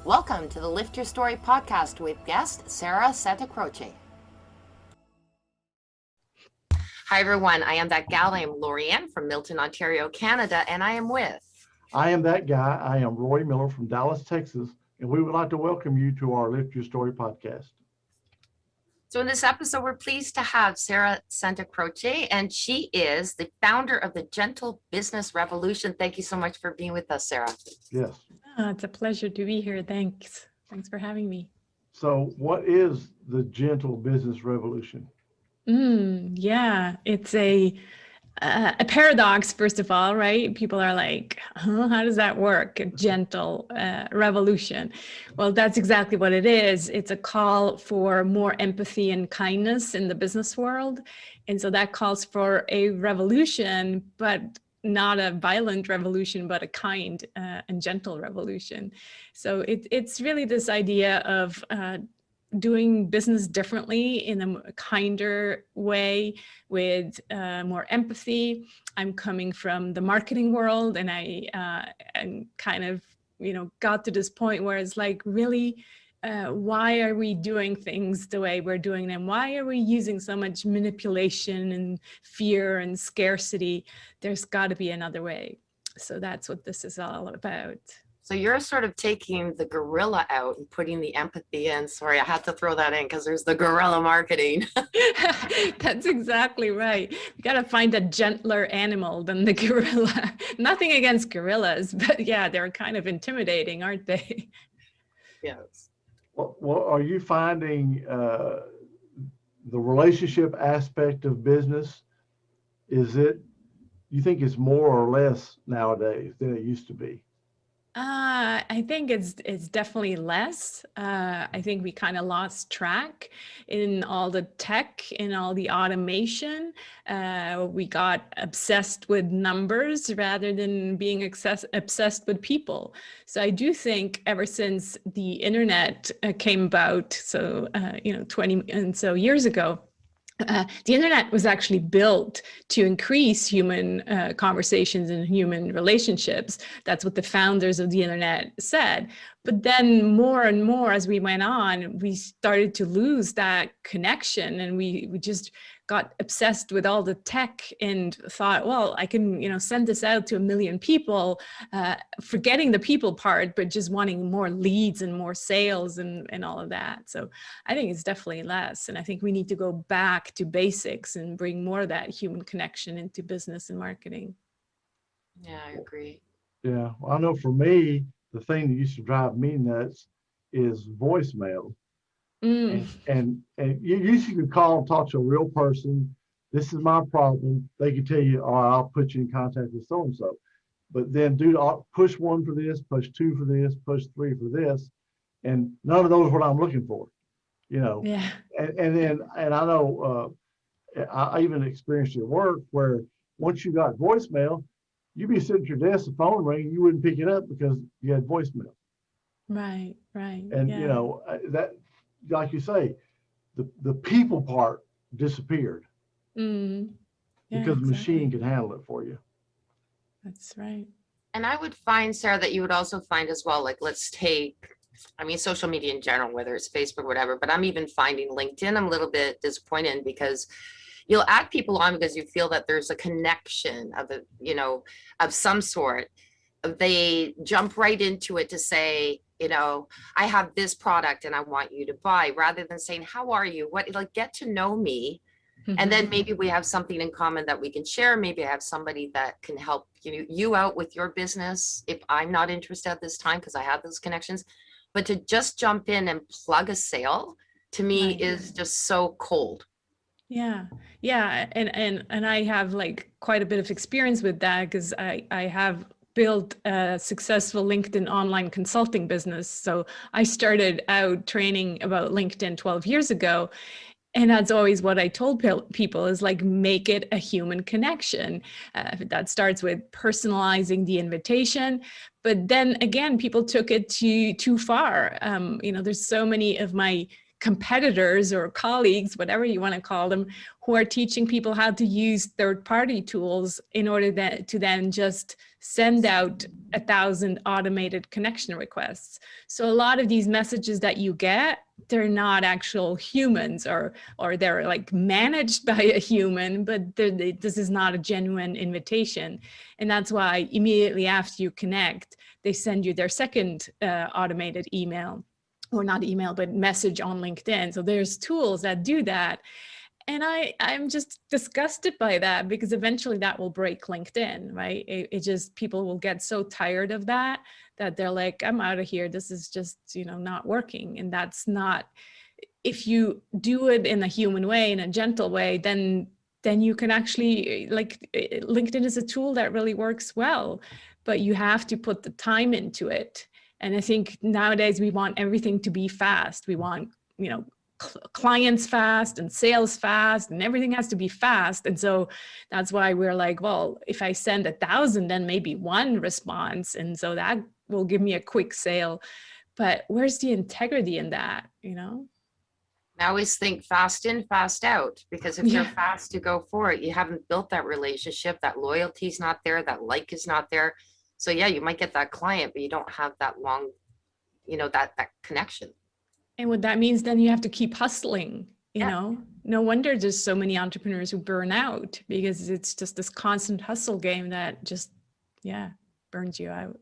Welcome to the Lift Your Story podcast with guest Sarah Santacroce. Hi everyone, I am that gal. I am Lorianne from Milton, Ontario, Canada, and I am with... I am that guy. I am Roy Miller from Dallas, Texas, and we would like to welcome you to our Lift Your Story podcast. So in this episode, we're pleased to have Sarah Santacroce, and she is the founder of the Gentle Business Revolution. Thank you so much for being with us, Sarah. Yes. It's a pleasure to be here. Thanks. Thanks for having me. So what is the Gentle Business Revolution? Yeah, it's a paradox, first of all, right? People are like, huh, how does that work? A gentle revolution. Well, that's exactly what it is. It's a call for more empathy and kindness in the business world. And so that calls for a revolution, but not a violent revolution, but a kind and gentle revolution. So it's really this idea of doing business differently in a kinder way with more empathy. I'm coming from the marketing world, and I and kind of, got to this point where it's like, really, why are we doing things the way we're doing them? Why are we using so much manipulation and fear and scarcity? There's got to be another way. So that's what this is all about. So you're sort of taking the guerrilla out and putting the empathy in. Sorry, I had to throw that in because there's the guerrilla marketing. That's exactly right. We got to find a gentler animal than the gorilla. Nothing against gorillas, but yeah, they're kind of intimidating, aren't they? Yes. Well, are you finding the relationship aspect of business, you think it's more or less nowadays than it used to be? I think it's definitely less. I think we kind of lost track in all the tech, in all the automation. We got obsessed with numbers rather than being obsessed with people. So I do think ever since the internet came about, so 20 and so years ago, the internet was actually built to increase human conversations and human relationships. That's what the founders of the internet said. But then more and more as we went on, we started to lose that connection, and we just got obsessed with all the tech and thought, well, I can send this out to 1 million people, forgetting the people part, but just wanting more leads and more sales and all of that. So I think it's definitely less. And I think we need to go back to basics and bring more of that human connection into business and marketing. Yeah, I agree. Yeah, well, I know for me, the thing that used to drive me nuts is voicemail. And you usually could call and talk to a real person. This is my problem. They could tell you, oh, I'll put you in contact with so-and-so. But then push 1 for this, push 2 for this, push 3 for this. And none of those are what I'm looking for, Yeah. And I know I even experienced it at work where once you got voicemail, you'd be sitting at your desk, the phone ring, you wouldn't pick it up because you had voicemail. Right. And, Yeah. that, like you say, the people part disappeared Yeah, because the machine exactly. can handle it for you. That's right. And I would find, Sarah, that you would also find as well, like, let's take, social media in general, whether it's Facebook, whatever, but I'm even finding LinkedIn, I'm a little bit disappointed because you'll add people on because you feel that there's a connection of some sort. They jump right into it to say, I have this product and I want you to buy, rather than saying, how are you? Get to know me. And then maybe we have something in common that we can share. Maybe I have somebody that can help you out with your business if I'm not interested at this time because I have those connections. But to just jump in and plug a sale, to me, Right. is just so cold. Yeah. And I have quite a bit of experience with that because I have built a successful LinkedIn online consulting business. So I started out training about LinkedIn 12 years ago. And that's always what I told people is make it a human connection. That starts with personalizing the invitation. But then again, people took it too far. There's so many of my competitors or colleagues, whatever you want to call them, who are teaching people how to use third-party tools in order to then just send out 1,000 automated connection requests. So a lot of these messages that you get, they're not actual humans, or they're like managed by a human, but this is not a genuine invitation. And that's why immediately after you connect, they send you their second automated email, or not email, but message on LinkedIn. So there's tools that do that. And I'm just disgusted by that, because eventually that will break LinkedIn, right? It just, people will get so tired of that they're like, I'm out of here. This is just, not working. And that's not, if you do it in a human way, in a gentle way, then you can actually, like, LinkedIn is a tool that really works well, but you have to put the time into it. And I think nowadays we want everything to be fast. We want, clients fast and sales fast, and everything has to be fast. And so that's why we're like, well, if I send 1,000, then maybe one response, and so that will give me a quick sale. But where's the integrity in that? I always think fast in, fast out, because if you're fast to go for it, you haven't built that relationship, that loyalty's not there, that like is not there. So yeah, you might get that client, but you don't have that long, that connection. And what that means, then you have to keep hustling, No wonder there's so many entrepreneurs who burn out, because it's just this constant hustle game that just, burns you out.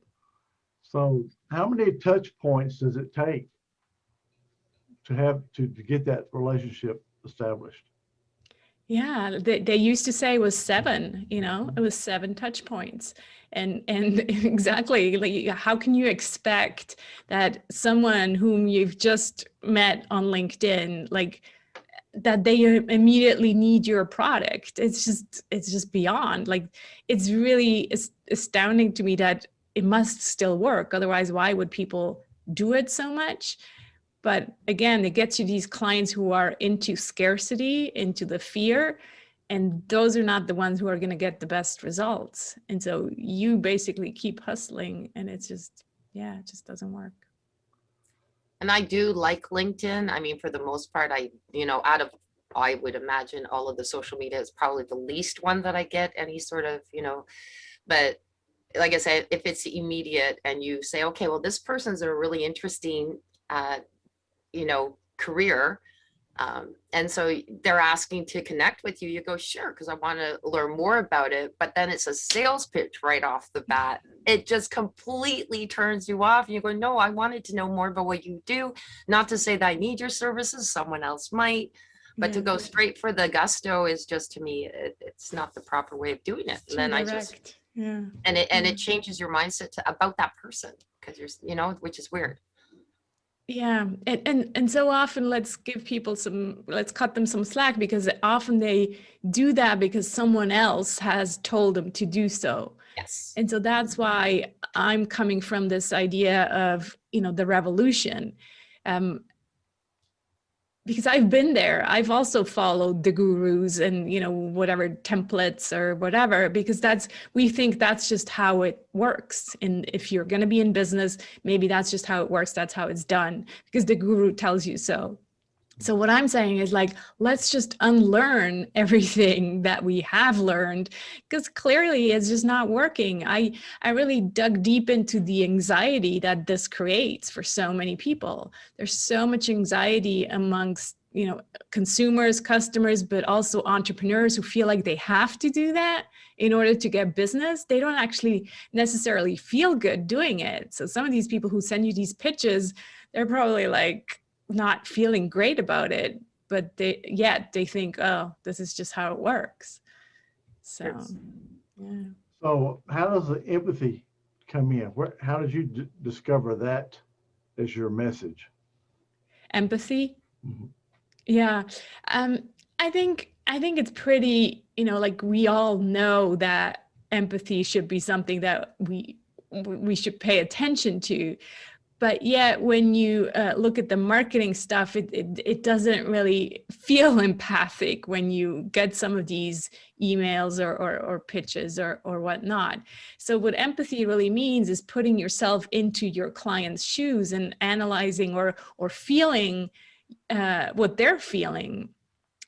So how many touch points does it take to get that relationship established? Yeah, they used to say it was 7, it was 7 touch points. And exactly, like, how can you expect that someone whom you've just met on LinkedIn, like, that they immediately need your product? It's just beyond, like, it's really astounding to me that it must still work. Otherwise, why would people do it so much? But again, it gets you these clients who are into scarcity, into the fear, and those are not the ones who are going to get the best results. And so you basically keep hustling, and it's just, it just doesn't work. And I do like LinkedIn. I mean, for the most part, out of, I would imagine, all of the social media, is probably the least one that I get any sort of, but like I said, if it's immediate and you say, okay, well, this person's a really interesting, career. And so they're asking to connect with you. You go, sure, because I want to learn more about it. But then it's a sales pitch right off the bat. It just completely turns you off. And you go, no, I wanted to know more about what you do. Not to say that I need your services, someone else might. But to go straight for the gusto is just, to me, it's not the proper way of doing it. And then direct. It changes your mindset about that person, because you're, which is weird. Yeah. And so often let's cut them some slack, because often they do that because someone else has told them to do so. Yes. And so that's why I'm coming from this idea of, the revolution. Because I've been there. I've also followed the gurus and, whatever templates or whatever, because we think that's just how it works. And if you're going to be in business, maybe that's just how it works. That's how it's done, because the guru tells you so. So what I'm saying is, like, let's just unlearn everything that we have learned, because clearly it's just not working. I really dug deep into the anxiety that this creates for so many people. There's so much anxiety amongst, consumers, customers, but also entrepreneurs who feel like they have to do that in order to get business. They don't actually necessarily feel good doing it. So some of these people who send you these pitches, they're probably like not feeling great about it, but they think, oh, this is just how it works. So, yeah. So how does the empathy come in? How did you discover that as your message? Empathy? Mm-hmm. Yeah. I think it's pretty, like, we all know that empathy should be something that we should pay attention to. But yet, when you look at the marketing stuff, it doesn't really feel empathic when you get some of these emails or pitches or whatnot. So what empathy really means is putting yourself into your client's shoes and analyzing or feeling what they're feeling.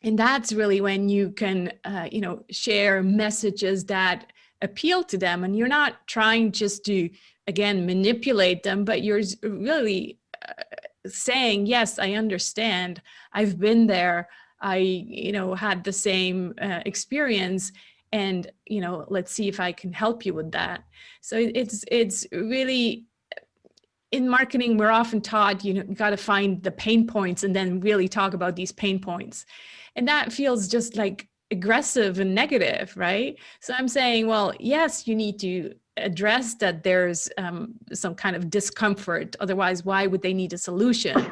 And that's really when you can, share messages that appeal to them. And you're not trying just to again, manipulate them, but you're really saying, yes, I understand. I've been there. I, had the same experience, and, let's see if I can help you with that. So it's really, in marketing, we're often taught, you got to find the pain points and then really talk about these pain points. And that feels just like aggressive and negative, right? So I'm saying, well, yes, you need to address that there's some kind of discomfort. Otherwise, why would they need a solution?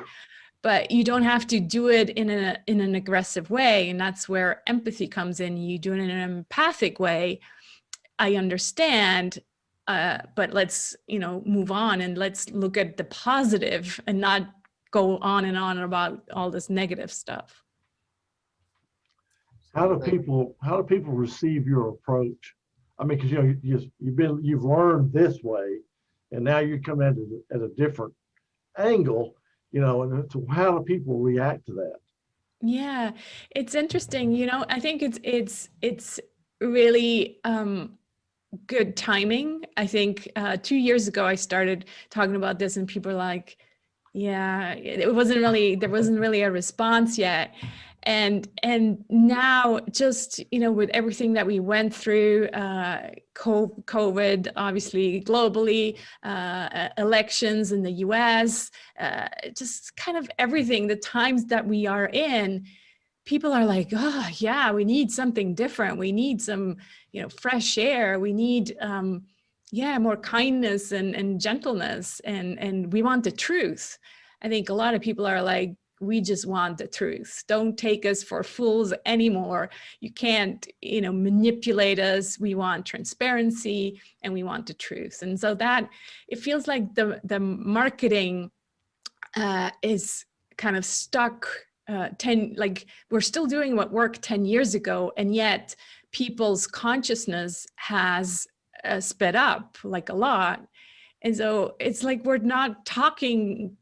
But you don't have to do it in an aggressive way. And that's where empathy comes in. You do it in an empathic way. I understand, but let's, move on, and let's look at the positive and not go on and on about all this negative stuff. How do people receive your approach? I mean, because you've learned this way, and now you're coming at a different angle, and so how do people react to that? Yeah, it's interesting. I think it's really good timing. I think 2 years ago I started talking about this, and people are like, yeah, there wasn't really a response yet. And now, just, with everything that we went through, COVID, obviously globally, elections in the US, just kind of everything, the times that we are in, people are like, oh yeah, we need something different. We need some, fresh air. We need, more kindness and gentleness, and we want the truth. I think a lot of people are like, we just want the truth. Don't take us for fools anymore. You can't, manipulate us. We want transparency, and we want the truth. And so that, it feels like the marketing is kind of stuck. We're still doing what worked 10 years ago, and yet people's consciousness has sped up like a lot. And so it's like we're not talking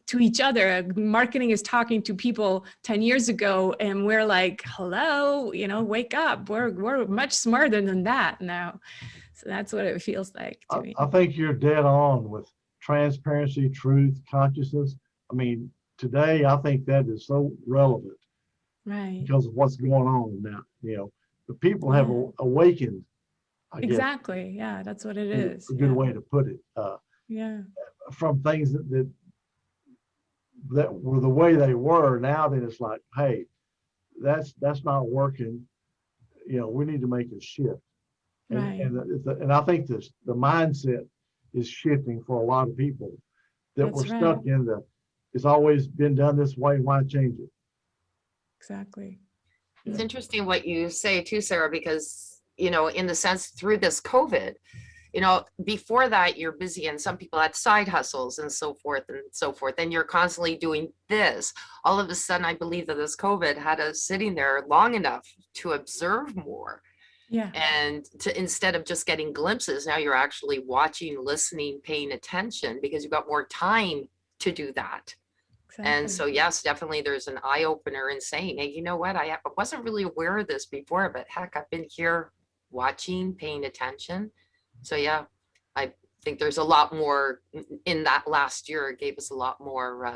to each other. Marketing is talking to people 10 years ago, and we're like, hello, wake up. We're much smarter than that now. So that's what it feels like to me. I think you're dead on with transparency, truth, consciousness. I mean, today, I think that is so relevant, right? Because of what's going on now. The people have awakened. I guess, exactly. Yeah, that's what it is. A good way to put it. From things that were the way they were. Now then, it's like, hey, that's not working. We need to make a shift. Right. And I think the mindset is shifting for a lot of people that That's we're stuck in it's always been done this way. Why change it? Exactly. It's interesting what you say too, Sarah, because, in the sense through this COVID, before that you're busy, and some people had side hustles and so forth, and you're constantly doing this. All of a sudden, I believe that this COVID had us sitting there long enough to observe more. Yeah. And instead of just getting glimpses, now you're actually watching, listening, paying attention, because you've got more time to do that. Exactly. And so, yes, definitely there's an eye opener in saying, hey, you know what? I wasn't really aware of this before, but heck, I've been here watching, paying attention. So yeah, I think there's a lot more in that last year. It gave us a lot more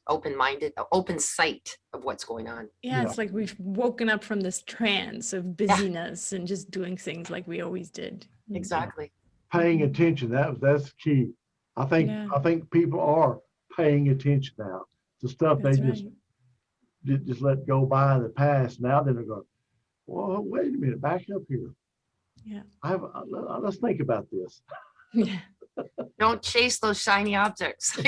open-minded, open sight of what's going on. Yeah, it's like we've woken up from this trance of busyness and just doing things like we always did. Exactly. Paying attention, that's key. I think people are paying attention now to stuff they just let go by in the past. Now they're going, well, wait a minute, back up here. Yeah. Let's think about this. Yeah. Don't chase those shiny objects.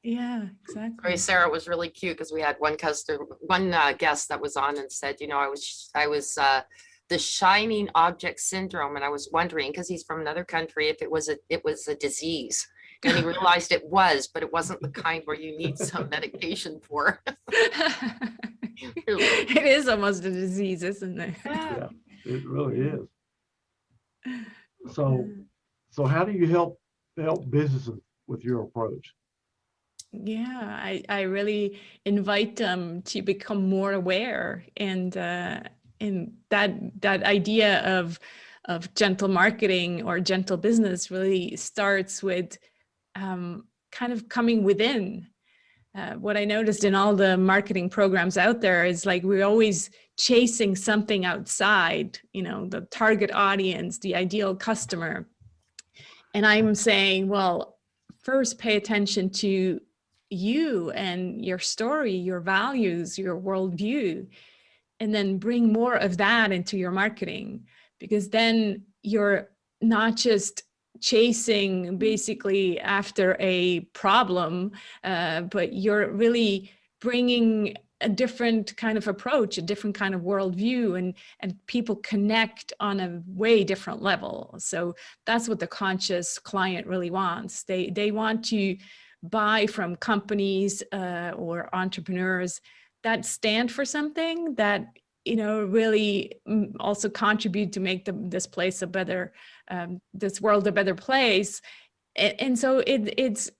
Yeah, exactly. Sarah, was really cute because we had one guest that was on and said, I was the shining object syndrome, and I was wondering, because he's from another country, if it was a disease. And he realized it was, but it wasn't the kind where you need some medication for. It is almost a disease, isn't it? Yeah, it really is. So how do you help businesses with your approach? Yeah, I really invite them to become more aware, and that idea of gentle marketing or gentle business really starts with kind of coming within. What I noticed in all the marketing programs out there is like we're always chasing something outside, you know, the target audience, the ideal customer. And I'm saying, well, first pay attention to you and your story, your values, your worldview, and then bring more of that into your marketing, because then you're not just chasing basically after a problem, but you're really bringing a different kind of approach, a different kind of worldview, and people connect on a way different level. So that's what the conscious client really wants. They want to buy from companies or entrepreneurs that stand for something that, you know, really also contribute to make this place a better, this world a better place. And so it's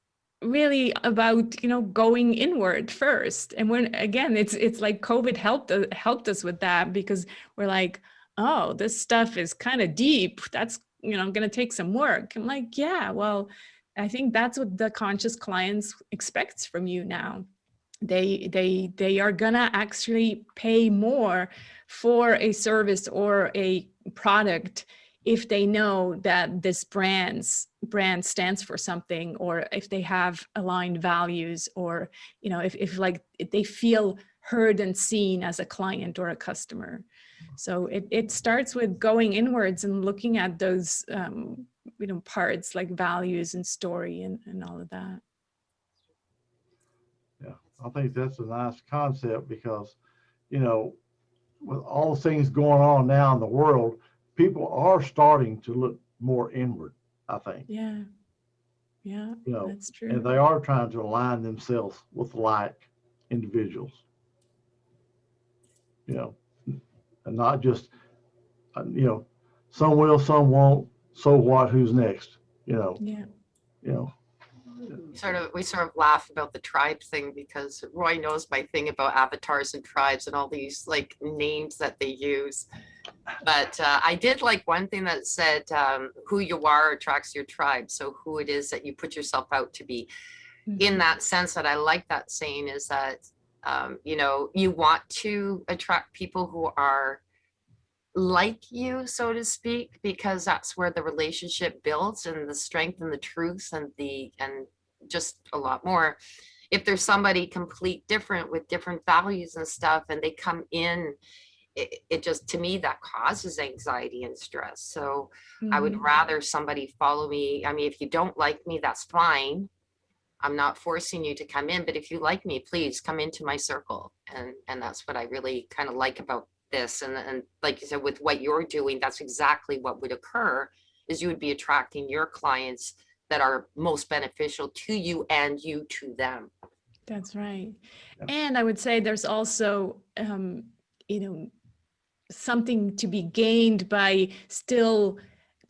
really about, you know, going inward first. And when, again, it's like COVID helped us with that, because we're like, oh, this stuff is kind of deep. That's, you know, going to take some work. I'm like, yeah, well, I think that's what the conscious clients expects from you now. They are gonna actually pay more for a service or a product if they know that this brand stands for something, or if they have aligned values, or, you know, if they feel heard and seen as a client or a customer. So it starts with going inwards and looking at those you know, parts like values and story and all of that. Yeah, I think that's a nice concept, because, you know, with all the things going on now in the world, people are starting to look more inward, I think. Yeah, yeah, You know, that's true. and they are trying to align themselves with like individuals, you know, and not just, you know, some will, some won't, so what, who's next, you know, Yeah. you know. We sort of laugh about the tribe thing, because Roy knows my thing about avatars and tribes and all these like names that they use. But I did like one thing that said, who you are attracts your tribe. So who it is that you put yourself out to be. In that sense, that I like that saying is that, you know, you want to attract people who are like you, so to speak, because that's where the relationship builds, and the strength and the truth and just a lot more. If there's somebody complete different with different values and stuff, and they come in, it just, to me, that causes anxiety and stress. So I would rather somebody follow me. I mean, if you don't like me, that's fine. I'm not forcing you to come in, but if you like me, please come into my circle. And that's what I really kind of like about this. And like you said, with what you're doing, that's exactly what would occur, is you would be attracting your clients that are most beneficial to you and you to them. That's right. Yeah. And I would say there's also, you know, something to be gained by still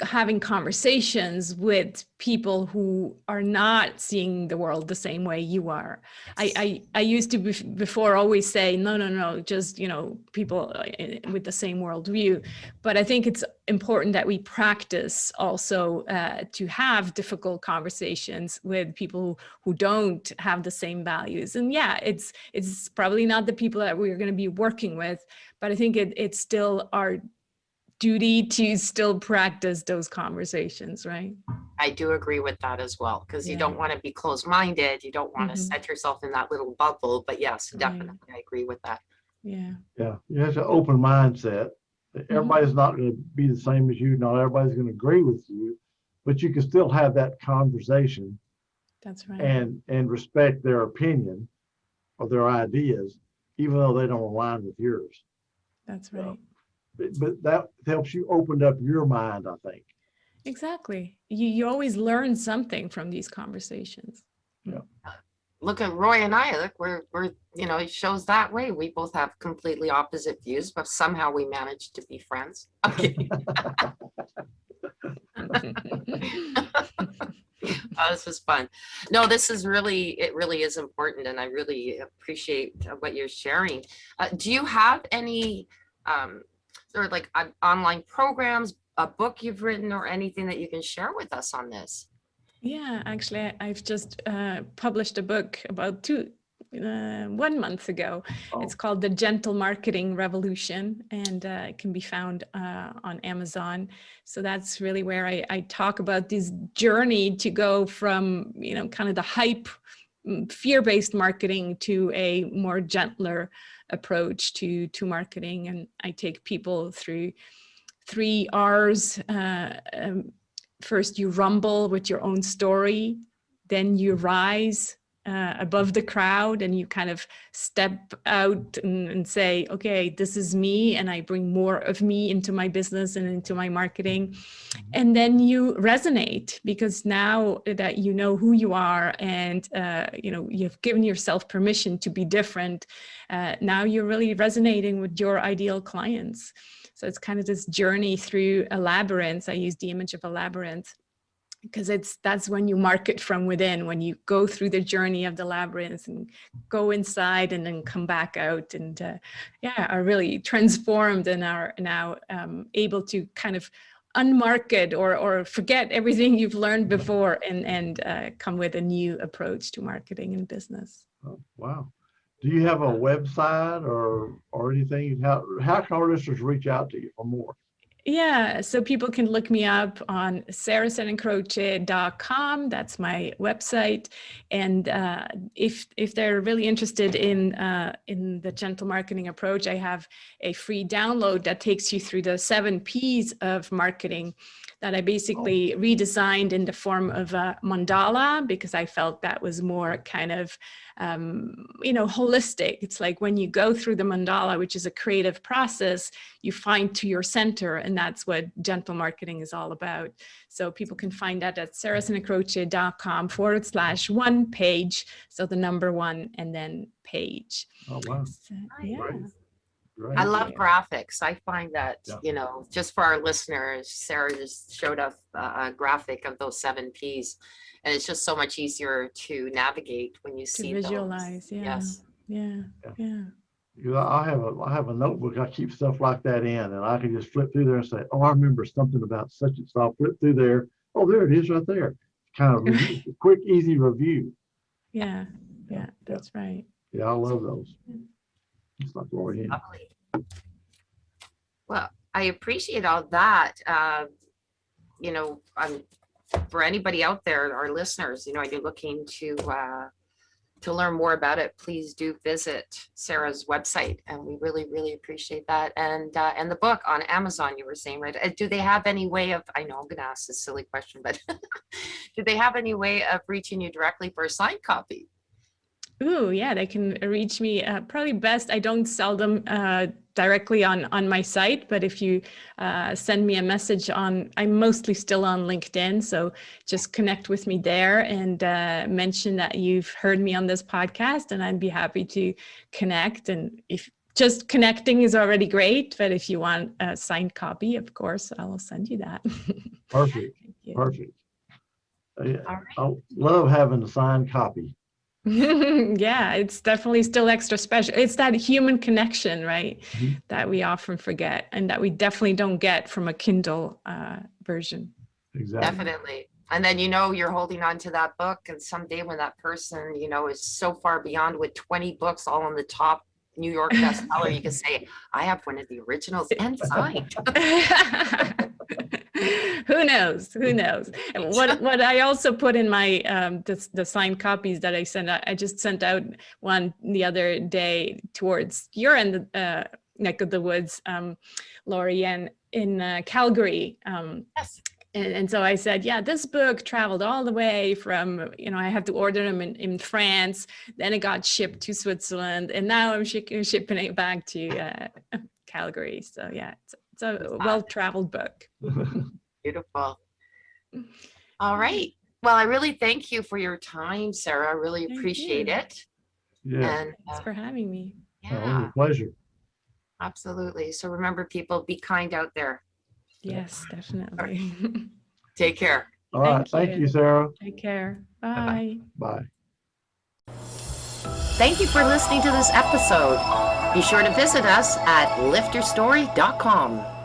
having conversations with people who are not seeing the world the same way you are. I used to before always say, no, just, you know, people with the same worldview. But I think it's important that we practice also to have difficult conversations with people who don't have the same values. And yeah, it's probably not the people that we're going to be working with, but I think it's still our duty to still practice those conversations, right? I do agree with that as well, because you Yeah. don't want to be closed-minded. You don't want to set yourself in that little bubble. But yes, definitely, I agree with that. Yeah. Yeah, you have an open mindset. Everybody's not going to be the same as you. Not everybody's going to agree with you, but you can still have that conversation. That's right. And respect their opinion or their ideas, even though they don't align with yours. That's right. But that helps you open up your mind, I think. Exactly. You always learn something from these conversations. Yeah. Look at Roy and I. Look, we're you know, it shows that way. We both have completely opposite views, but somehow we managed to be friends. Okay. Oh, this was fun. No, this is really, it really is important, and I really appreciate what you're sharing. Do you have any sort of like online programs, a book you've written or anything that you can share with us on this? Yeah, actually, I've just published a book about 1 month ago. Oh. It's called The Gentle Marketing Revolution, and it can be found on Amazon. So that's really where I talk about this journey to go from, kind of the hype, fear-based marketing to a more gentler approach to marketing. And I take people through 3 R's. First, you rumble with your own story, then you rise above the crowd and you kind of step out and say, okay, this is me, and I bring more of me into my business and into my marketing. And then you resonate, because now that you know who you are and you've given yourself permission to be different, now you're really resonating with your ideal clients. So it's kind of this journey through a labyrinth. I use the image of a labyrinth because that's when you market from within, when you go through the journey of the labyrinth and go inside and then come back out and are really transformed and are now able to kind of unmarket or forget everything you've learned before and come with a new approach to marketing and business. Oh, wow. Do you have a website or anything? How can our listeners reach out to you for more? Yeah, so people can look me up on Santacroce.com. That's my website. And if they're really interested in the gentle marketing approach, I have a free download that takes you through the 7 P's of marketing that I basically redesigned in the form of a mandala, because I felt that was more kind of holistic. It's like when you go through the mandala, which is a creative process, you find to your center, and that's what gentle marketing is all about. So people can find that at sarahsantacroce.com/1 page. So the number 1 and then page. Oh, wow. So, yeah. Great. I love graphics. I find that, Yeah. just for our listeners, Sarah just showed us a graphic of those 7 P's. And it's just so much easier to navigate when you see visualize. those. Yeah. Yes. Yeah. I have a notebook. I keep stuff like that in, and I can just flip through there and say, "Oh, I remember something about such and such." I'll flip through there. Oh, there it is, right there. Kind of review, quick, easy review. Yeah. That's right. Yeah, I love those. It's like Lori. Lovely. Well, I appreciate all that. For anybody out there, our listeners, are you looking to learn more about it, please do visit Sarah's website, and we really, really appreciate that. And the book on Amazon, you were saying, right? Do they have any way of, I know I'm going to ask this silly question, but do they have any way of reaching you directly for a signed copy? Ooh, yeah, they can reach me. Probably best, I don't sell them directly on my site, but if you send me a message I'm mostly still on LinkedIn, so just connect with me there and mention that you've heard me on this podcast, and I'd be happy to connect. And if just connecting is already great, but if you want a signed copy, of course, I will send you that. Perfect. Perfect. Right. I love having the signed copy. Yeah, it's definitely still extra special. It's that human connection, right? Mm-hmm. That we often forget, and that we definitely don't get from a Kindle version. Exactly. Definitely. And then, you're holding on to that book, and someday when that person, is so far beyond with 20 books all on the top New York bestseller, you can say, I have one of the originals and signed. Who knows? And what I also put in my the signed copies that I sent out, I just sent out one the other day towards your end neck of the woods, Lori, and in Calgary. Yes. And so I said, yeah, this book traveled all the way from, I had to order them in France, then it got shipped to Switzerland, and now I'm shipping it back to Calgary. So yeah, it's a well-traveled book. Beautiful. All right. Well, I really thank you for your time, Sarah. I really appreciate it. Yeah. And thanks for having me. It was a pleasure. Absolutely. So remember, people, be kind out there. Yes, definitely. Take care. All right. Thank you, Sarah. Take care. Bye. Bye. Thank you for listening to this episode. Be sure to visit us at lifterstory.com.